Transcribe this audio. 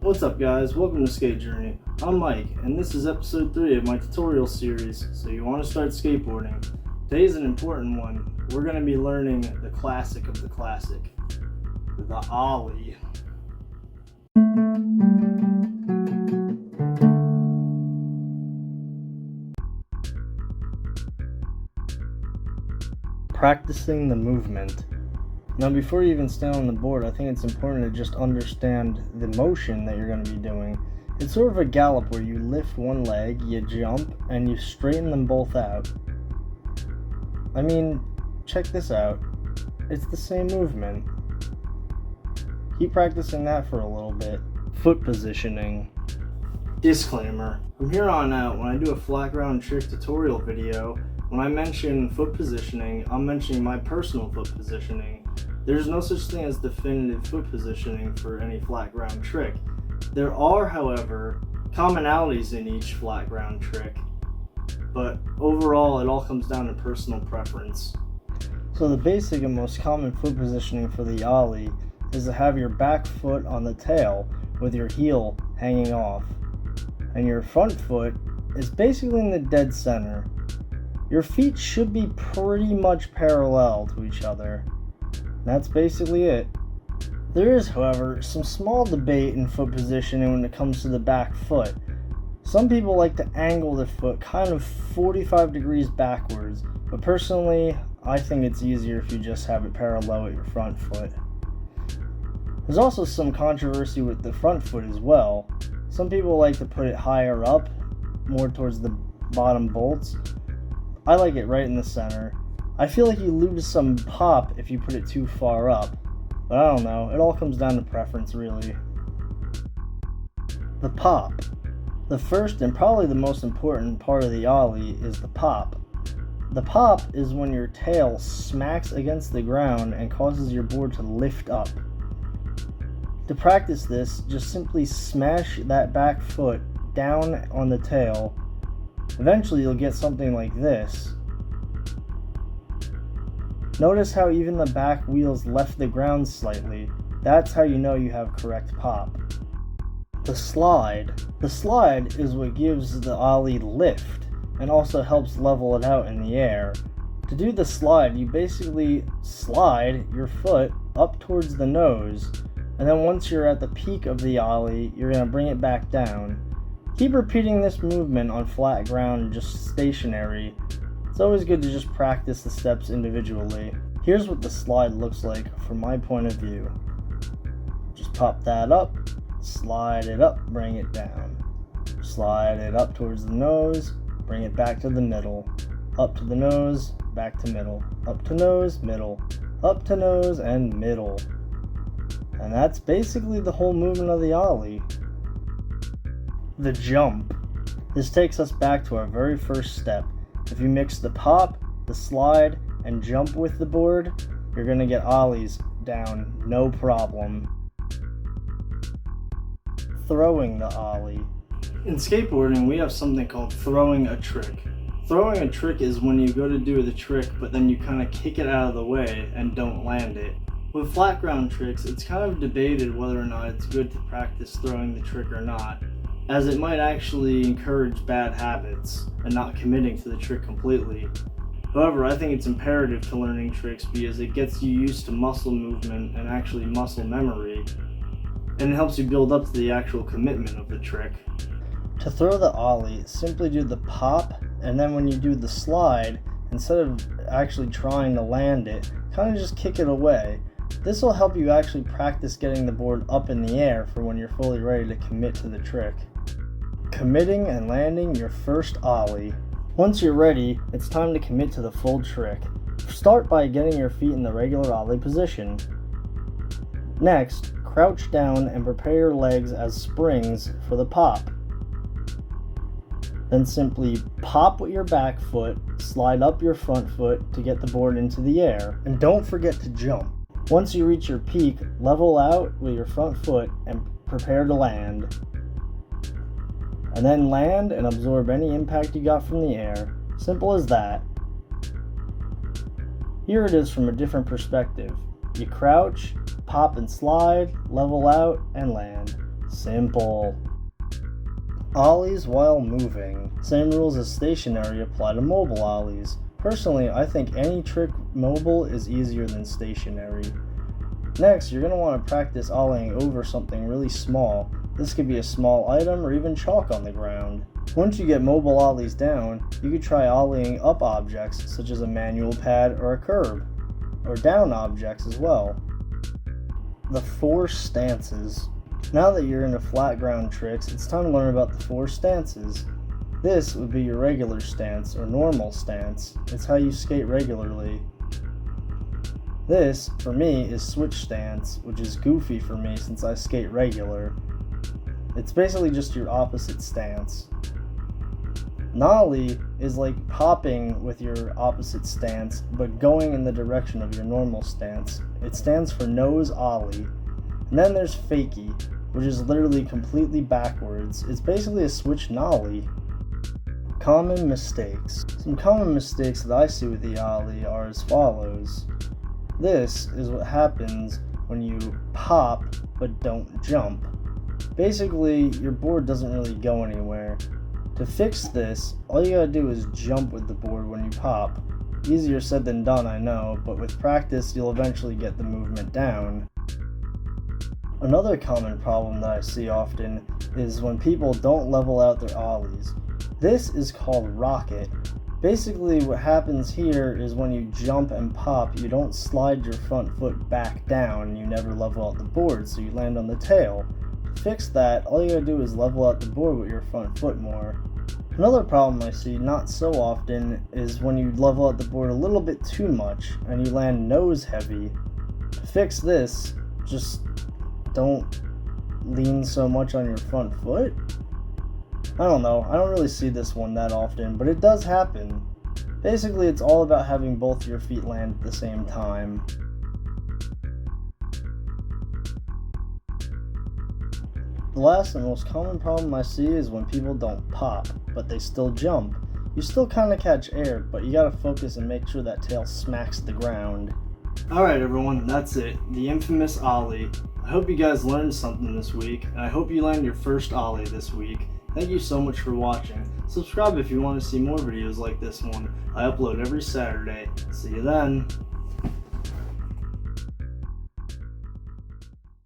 What's up guys, welcome to Skate Journey. I'm Mike, and this is episode 3 of my tutorial series, so you want to start skateboarding. Today is an important one. We're going to be learning the classic of the classic, the Ollie. Practicing the movement. Now before you even stand on the board, I think it's important to just understand the motion that you're going to be doing. It's sort of a gallop where you lift one leg, you jump, and you straighten them both out. I mean, check this out. It's the same movement. Keep practicing that for a little bit. Foot positioning. Disclaimer. From here on out, when I do a flat ground trick tutorial video, when I mention foot positioning, I'm mentioning my personal foot positioning. There's no such thing as definitive foot positioning for any flat ground trick. There are, however, commonalities in each flat ground trick, but overall it all comes down to personal preference. So the basic and most common foot positioning for the Ollie is to have your back foot on the tail with your heel hanging off, and your front foot is basically in the dead center. Your feet should be pretty much parallel to each other. That's basically it. There is, however, some small debate in foot positioning when it comes to the back foot. Some people like to angle their foot kind of 45 degrees backwards, but personally, I think it's easier if you just have it parallel with your front foot. There's also some controversy with the front foot as well. Some people like to put it higher up, more towards the bottom bolts. I like it right in the center. I feel like you lose some pop if you put it too far up, but I don't know, it all comes down to preference really. The pop. The first and probably the most important part of the Ollie is the pop. The pop is when your tail smacks against the ground and causes your board to lift up. To practice this, just simply smash that back foot down on the tail. Eventually you'll get something like this. Notice how even the back wheels left the ground slightly. That's how you know you have correct pop. The slide. The slide is what gives the Ollie lift and also helps level it out in the air. To do the slide, you basically slide your foot up towards the nose, and then once you're at the peak of the Ollie, you're going to bring it back down. Keep repeating this movement on flat ground, just stationary. It's always good to just practice the steps individually. Here's what the slide looks like from my point of view. Just pop that up, slide it up, bring it down. Slide it up towards the nose, bring it back to the middle. Up to the nose, back to middle. Up to nose, middle. Up to nose, and middle. And that's basically the whole movement of the Ollie. The jump. This takes us back to our very first step. If you mix the pop, the slide, and jump with the board, you're going to get Ollies down, no problem. Throwing the Ollie. In skateboarding, we have something called throwing a trick. Throwing a trick is when you go to do the trick, but then you kind of kick it out of the way and don't land it. With flat ground tricks, it's kind of debated whether or not it's good to practice throwing the trick or not, as it might actually encourage bad habits and not committing to the trick completely. However, I think it's imperative to learning tricks because it gets you used to muscle movement and actually muscle memory, and it helps you build up to the actual commitment of the trick. To throw the Ollie, simply do the pop, and then when you do the slide, instead of actually trying to land it, kind of just kick it away. This will help you actually practice getting the board up in the air for when you're fully ready to commit to the trick. Committing and landing your first Ollie. Once you're ready, it's time to commit to the full trick. Start by getting your feet in the regular Ollie position. Next, crouch down and prepare your legs as springs for the pop. Then simply pop with your back foot, slide up your front foot to get the board into the air, and don't forget to jump. Once you reach your peak, level out with your front foot and prepare to land. And then land and absorb any impact you got from the air. Simple as that. Here it is from a different perspective. You crouch, pop and slide, level out, and land. Simple. Ollies while moving. Same rules as stationary apply to mobile ollies. Personally, I think any trick mobile is easier than stationary. Next, you're going to want to practice ollieing over something really small. This could be a small item or even chalk on the ground. Once you get mobile ollies down, you could try ollieing up objects such as a manual pad or a curb, or down objects as well. The 4 stances. Now that you're into flat ground tricks, it's time to learn about the 4 stances. This would be your regular stance or normal stance. It's how you skate regularly. This, for me, is switch stance, which is goofy for me since I skate regular. It's basically just your opposite stance. Nollie is like hopping with your opposite stance, but going in the direction of your normal stance. It stands for nose ollie. And then there's fakie, which is literally completely backwards. It's basically a switch nollie. Common mistakes. Some common mistakes that I see with the ollie are as follows. This is what happens when you pop but don't jump. Basically, your board doesn't really go anywhere. To fix this, all you gotta do is jump with the board when you pop. Easier said than done, I know, but with practice, you'll eventually get the movement down. Another common problem that I see often is when people don't level out their ollies. This is called rocket. Basically, what happens here is when you jump and pop, you don't slide your front foot back down, you never level out the board, so you land on the tail. To fix that, all you gotta do is level out the board with your front foot more. Another problem I see not so often is when you level out the board a little bit too much and you land nose heavy. To fix this, just don't lean so much on your front foot. I don't know, I don't really see this one that often, but it does happen. Basically, it's all about having both your feet land at the same time. The last and most common problem I see is when people don't pop, but they still jump. You still kind of catch air, but you gotta focus and make sure that tail smacks the ground. Alright everyone, that's it. The infamous ollie. I hope you guys learned something this week, and I hope you land your first ollie this week. Thank you so much for watching. Subscribe if you want to see more videos like this one. I upload every Saturday. See you then.